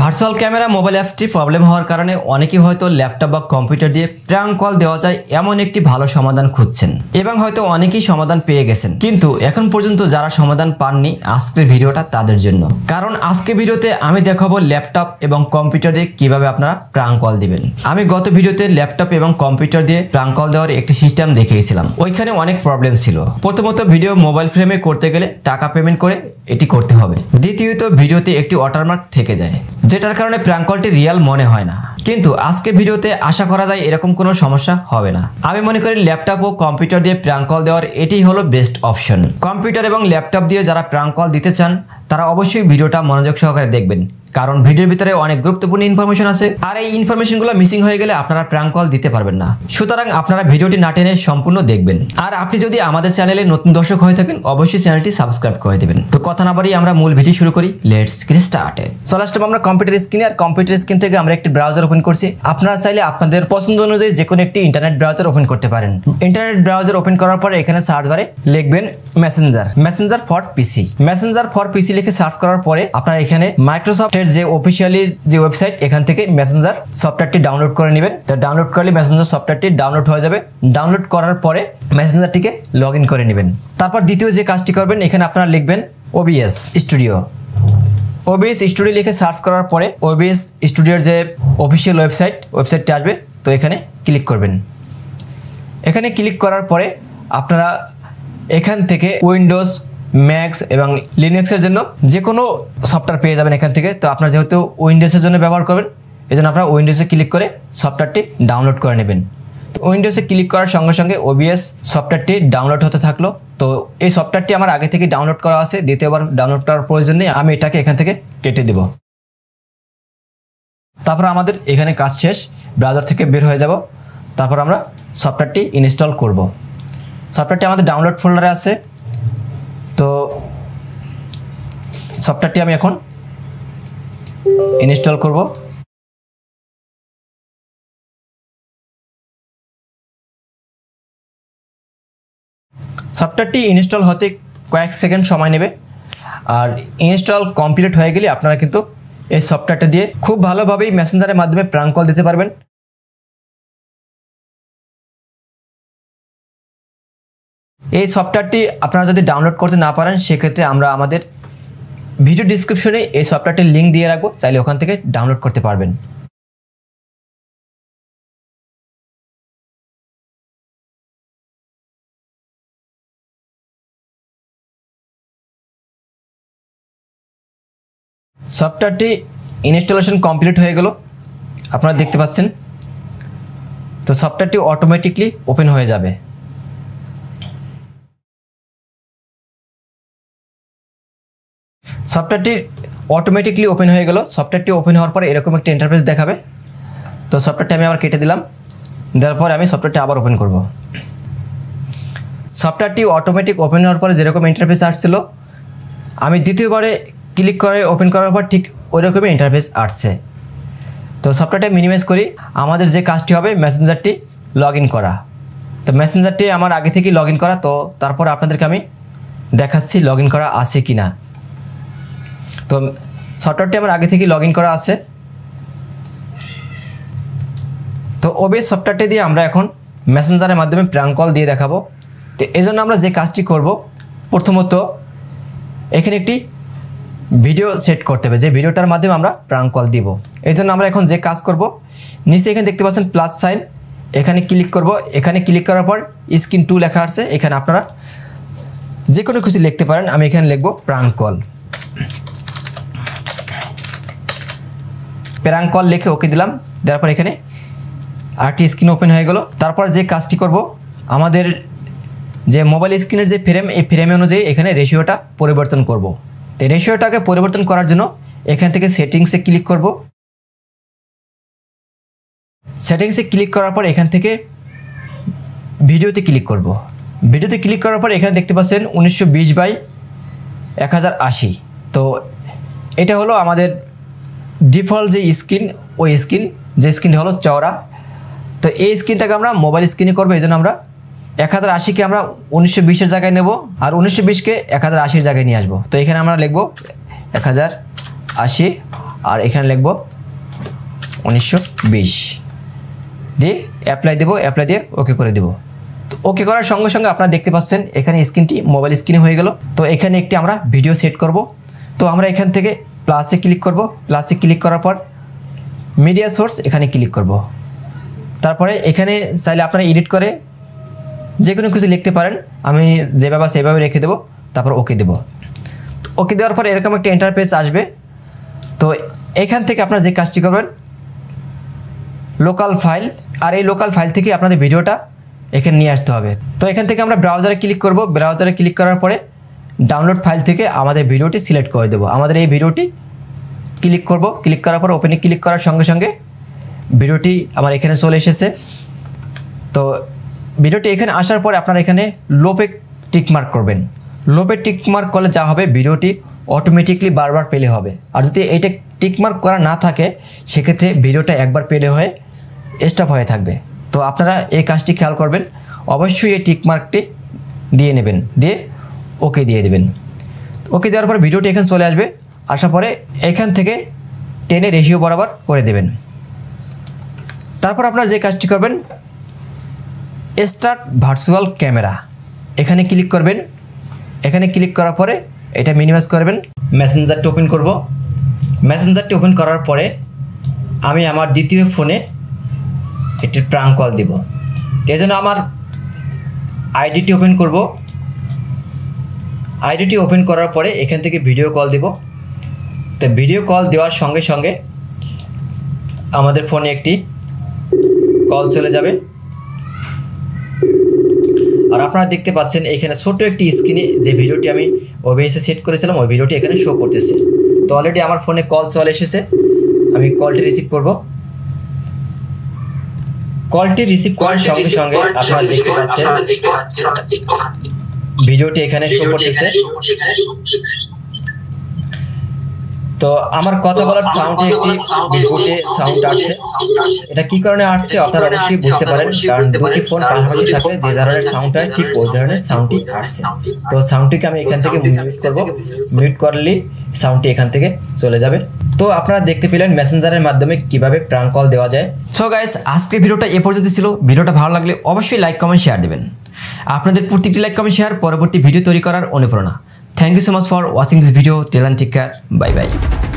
Virtual camera mobile অ্যাপসটি problem হওয়ার কারণে অনেকেই হয়তো ল্যাপটপ বা কম্পিউটার দিয়ে প্র্যাঙ্ক কল দেওয়া যায় এমন একটি ভালো সমাধান খুঁজছেন এবং হয়তো অনেকেই সমাধান পেয়ে গেছেন, কিন্তু এখন পর্যন্ত যারা সমাধান পাননি আজকের ভিডিওটা তাদের জন্য। কারণ আজকের ভিডিওতে আমি দেখাবো ল্যাপটপ এবং কম্পিউটার দিয়ে কিভাবে আপনারা প্র্যাঙ্ক কল দিবেন। আমি গত ভিডিওতে ল্যাপটপ এবং কম্পিউটার দিয়ে প্র্যাঙ্ক কল দেওয়ার একটি সিস্টেম দেখিয়েছিলাম, ওইখানে অনেক প্রবলেম ছিল। প্রথমত ভিডিও মোবাইল ফ্রেমে করতে গেলে টাকা পেমেন্ট করে এটি করতে হবে। দ্বিতীয়ত ভিডিওতে একটি ওয়াটারমার্ক থেকে যায়, যেটার কারণে প্র্যাঙ্ক কলটি রিয়েল মনে হয় না। কিন্তু আজকে ভিডিওতে আশা করা যায় এরকম কোনো সমস্যা হবে না। আমি মনে করি ল্যাপটপ ও কম্পিউটার দিয়ে প্র্যাঙ্ক কল দেওয়ার এটাই হলো বেস্ট অপশন। কম্পিউটার এবং ল্যাপটপ দিয়ে যারা প্র্যাঙ্ক কল দিতে চান তারা অবশ্যই ভিডিওটা মনোযোগ সহকারে দেখবেন, কারণ ভিডিওর ভিতরে অনেক গুরুত্বপূর্ণ ইনফরমেশন আছে, আর এই ইনফরমেশনগুলো মিসিং হয়ে গেলে আপনারা প্র্যাঙ্ক কল দিতে পারবেন না। সুতরাং আপনারা ভিডিওটি না টেনে সম্পূর্ণ দেখবেন। আর আপনি যদি আমাদের চ্যানেলে নতুন দর্শক হয়ে থাকেন অবশ্যই চ্যানেলটি সাবস্ক্রাইব করে দেবেন। তো কথা না বাড়িয়ে আমরা মূল ভিডিও শুরু করি। Let's get started. চলে আসলাম আমরা কম্পিউটার স্ক্রিনে, আর কম্পিউটার স্ক্রিন থেকে আমরা একটি ব্রাউজার ওপেন করছি। আপনারা চাইলে আপনাদের পছন্দ অনুযায়ী যে কোনো একটি ইন্টারনেট ব্রাউজার ওপেন করতে পারেন। ইন্টারনেট ব্রাউজার ওপেন করার পরে এখানে সার্চ বারে লিখবেন Messenger for PC. Messenger for পিসি লিখে সার্চ করার পরে আপনারা এখানে মাইক্রোসফটের যে অফিশিয়ালি যে ওয়েবসাইট এখান থেকে মেসেঞ্জার সফটওয়্যারটি ডাউনলোড করে নেবেন। তো ডাউনলোড করলে মেসেঞ্জার সফটওয়্যারটি ডাউনলোড হয়ে যাবে। ডাউনলোড করার পরে মেসেঞ্জারটিকে লগ ইন করে নেবেন। তারপর দ্বিতীয় যে কাজটি করবেন, এখানে আপনারা লিখবেন OBS স্টুডিও। OBS স্টুডিও লিখে সার্চ করার পরে OBS স্টুডিওর যে অফিসিয়াল ওয়েবসাইটটি আসবে, তো এখানে ক্লিক করবেন। এখানে ক্লিক করার পরে আপনারা এখান থেকে উইন্ডোজ, ম্যাক্স এবং লিনাক্সের জন্য যে কোনো সফটওয়্যার পেয়ে যাবেন এখান থেকে। তো আপনারা যেহেতু উইন্ডোজের জন্য ব্যবহার করবেন, এই জন্য আপনারা উইন্ডোজে ক্লিক করে সফটওয়্যারটি ডাউনলোড করে নেবেন। উইন্ডোজে ক্লিক করার সঙ্গে সঙ্গে OBS সফটওয়্যারটি ডাউনলোড হতে থাকলো। তো এই সফটওয়্যারটি আমার আগে থেকে ডাউনলোড করা আছে, দ্বিতীয়বার ডাউনলোড করার প্রয়োজন নেই। আমি এটাকে এখান থেকে কেটে দেব। তারপর আমাদের এখানে কাজ শেষ, ব্রাউজার থেকে বের হয়ে যাব। তারপর আমরা সফটওয়্যারটি ইনস্টল করব। সফটওয়্যারটি আমাদের ডাউনলোড ফোল্ডারে আছে। তো সফটওয়্যারটি আমি এখন ইনস্টল করব। সফটওয়্যারটি ইনস্টল হতে কয়েক সেকেন্ড সময় নেবে, আর ইনস্টল কমপ্লিট হয়ে গেলে আপনারা কিন্তু এই সফটওয়্যারটা দিয়ে খুব ভালোভাবেই মেসেঞ্জারের মাধ্যমে প্র্যাঙ্ক কল দিতে পারবেন। এই সফটওয়্যারটি আপনারা যদি ডাউনলোড করতে না পারেন, সেক্ষেত্রে আমরা আমাদের ভিডিও ডিসক্রিপশনে এই সফটওয়্যারটির লিঙ্ক দিয়ে রাখবো, চাইলে ওখান থেকে ডাউনলোড করতে পারবেন। সফটওয়্যারটি ইনস্টলেশন কমপ্লিট হয়ে গেল, আপনারা দেখতে পাচ্ছেন। তো সফটওয়্যারটি অটোমেটিকলি ওপেন হয়ে যাবে। সফটওয়্যারটি অটোমেটিকলি ওপেন হয়ে গেল। সফটওয়্যারটি ওপেন হওয়ার পরে এরকম একটা ইন্টারফেস দেখাবে। তো সফটওয়্যারটি আমি আবার কেটে দিলাম। দেওয়ার পরে আমি সফটওয়্যারটি আবার ওপেন করব। সফটওয়্যারটি অটোমেটিক ওপেন হওয়ার পরে যেরকম ইন্টারফেস আসছিল, আমি দ্বিতীয়বারে ক্লিক করে ওপেন করার পর ঠিক ওই রকমই ইন্টারফেস আসছে। তো সফটওয়্যারটা মিনিমাইজ করি। আমাদের যে কাজটি হবে মেসেঞ্জারটি লগ ইন করা। তো মেসেঞ্জারটি আমার আগে থেকেই লগ ইন করা। তো তারপর আপনাদেরকে আমি দেখাচ্ছি লগ ইন করা আছে কি না। তো সফটওয়্যারটি আমার আগে থেকেই লগ ইন করা আছে। তো OBS সফটওয়্যারটি দিয়ে আমরা এখন মেসেঞ্জারের মাধ্যমে প্র্যাঙ্ক কল দিয়ে দেখাবো। তো এই জন্য আমরা যে কাজটি করব, প্রথমত এখানে একটি ভিডিও সেট করতে হবে, যে ভিডিওটার মাধ্যমে আমরা প্র্যাঙ্ক কল দিব। এই জন্য আমরা এখন যে কাজ করব, নিচে এখানে দেখতে পাচ্ছেন প্লাস সাইন, এখানে ক্লিক করব। এখানে ক্লিক করার পর স্ক্রিন 2 লেখা আসছে, এখানে আপনারা যে কোনো কিছু লিখতে পারেন। আমি এখানে লিখব প্র্যাঙ্ক কল। প্র্যাঙ্ক কল লিখে ওকে দিলাম। দেওয়ার পর এখানে আরটি স্ক্রিন ওপেন হয়ে গেল। তারপর যে কাজটি করব, আমাদের যে মোবাইল স্ক্রিনের যে ফ্রেম, এই ফ্রেম অনুযায়ী এখানে রেশিওটা পরিবর্তন করব। তো রেশিওটাকে পরিবর্তন করার জন্য এখান থেকে সেটিংসে ক্লিক করব। সেটিংসে ক্লিক করার পর এখান থেকে ভিডিওতে ক্লিক করব। ভিডিওতে ক্লিক করার পর এখানে দেখতে পাচ্ছেন 1920x1080। তো এটা হলো আমাদের ডিফল্ট যে স্ক্রিন, ওই স্ক্রিন যে স্ক্রিন হলো চওড়া। তো এই স্ক্রিনটাকে আমরা মোবাইল স্ক্রিনে করবো, এই জন্য আমরা 1080কে আমরা 1920-এর জায়গায় নেব, আর 1920কে 1080-এর জায়গায় নিয়ে আসবো। তো এখানে আমরা লিখব 1080 আর এখানে লিখব 1920 দিয়ে অ্যাপ্লাই দেব, অ্যাপ্লাই দিয়ে ওকে করে দেব। তো ওকে করার সঙ্গে সঙ্গে আপনারা দেখতে পাচ্ছেন এখানে স্ক্রিনটি মোবাইল স্ক্রিনে হয়ে গেল। তো এখানে একটি আমরা ভিডিও সেট করব। তো আমরা এখান থেকে প্লাসে ক্লিক করব, প্লাসে ক্লিক করার পর মিডিয়া সোর্স এখানে ক্লিক করব। তারপরে এখানে চাইলে আপনারা এডিট করে যে কোনো কিছু লিখতে পারেন, আমি যেভাবে সেভাবে রেখে দেবো, তারপর ওকে দেব। ওকে দেওয়ার পরে এরকম একটা ইন্টারফেস আসবে। তো এখান থেকে আপনারা যে কাজটি করবেন লোকাল ফাইল, আর এই লোকাল ফাইল থেকে আপনাদের ভিডিওটা এখানে নিয়ে আসতে হবে। তো এখান থেকে আমরা ব্রাউজারে ক্লিক করব, ব্রাউজারে ক্লিক করার পরে ডাউনলোড ফাইল থেকে আমাদের ভিডিওটি সিলেক্ট করে দেবো। আমাদের এই ভিডিওটি ক্লিক করব, ক্লিক করার পর ওপেনে ক্লিক করার সঙ্গে সঙ্গে ভিডিওটি আমার এখানে চলে এসেছে। তো ভিডিওটি এখানে আসার পরে আপনারা এখানে লোপে টিকমার্ক করবেন। লোপে টিকমার্ক করলে যা হবে ভিডিওটি অটোমেটিকলি বারবার প্লে হবে। আর যদি এইটা টিকমার্ক করা না থাকে সেক্ষেত্রে ভিডিওটা একবার প্লে হয়ে স্টপ হয়ে থাকবে। তো আপনারা এই কাজটি খেয়াল করবেন, অবশ্যই এই টিকমার্কটি দিয়ে নেবেন, দিয়ে ওকে দিয়ে দেবেন। ওকে দেওয়ার পর ভিডিওটি এখানে চলে আসবে, আসার পরে এখান থেকে 10 রেশিও বরাবর করে দেবেন। তারপর আপনারা যে কাজটি করবেন স্টার্ট ভার্চুয়াল ক্যামেরা এখানে ক্লিক করবেন। এখানে ক্লিক করার পরে এটা মিনিমাইজ করবেন। মেসেঞ্জারটি ওপেন করব। মেসেঞ্জারটি ওপেন করার পরে আমি আমার দ্বিতীয় ফোনে একটি প্রাঙ্ক কল দিব। এর জন্য আমার আইডিটি ওপেন করব। আইডিটি ওপেন করার পরে এখান থেকে ভিডিও কল দিব। তো ভিডিও কল দেওয়ার সঙ্গে সঙ্গে আমাদের ফোনে একটি কল চলে যাবে। আর আপনারা দেখতে পাচ্ছেন এখানে ছোট একটি স্ক্রিনে যে ভিডিওটি আমি ওবিএসে সেট করেছিলাম ওই ভিডিওটি এখানে শো করতেছে। তো অলরেডি আমার ফোনে কল চলে এসেছে, আমি কলটি রিসিভ করব। কলটি রিসিভ করার সঙ্গে সঙ্গে আপনারা দেখতে পাচ্ছেন ভিডিওটি এখানে শো করতেছে। তো আমার কথা বলার সাউন্ডে একটি বিদ্যুতে সাউন্ড আসছে। এটা কি কারণে আসছে আপনারা অবশ্যই বুঝতে পারেন, কারণ দুটি ফোন পাশাপাশি থাকলে যে ধরনের সাউন্ড হয় ঠিক ওই ধরনের সাউন্ডটি আসছে। তো সাউন্ডটিকে আমি এখান থেকে মিউট করব। মিউট করলেই সাউন্ডটি এখান থেকে চলে যাবে। তো আপনারা দেখতে পেলেন মেসেঞ্জারের মাধ্যমে কিভাবে প্রাঙ্ক কল দেওয়া যায়। সো গাইস, আজকের ভিডিওটা এ পর্যন্ত ছিল। ভিডিওটা ভালো লাগলে অবশ্যই লাইক কমেন্ট শেয়ার দেবেন। আপনাদের প্রত্যেকটি লাইক কমেন্ট শেয়ার পরবর্তী ভিডিও তৈরি করার অনুপ্রেরণা। Thank you so much for watching this video. Till then, take care. Bye bye.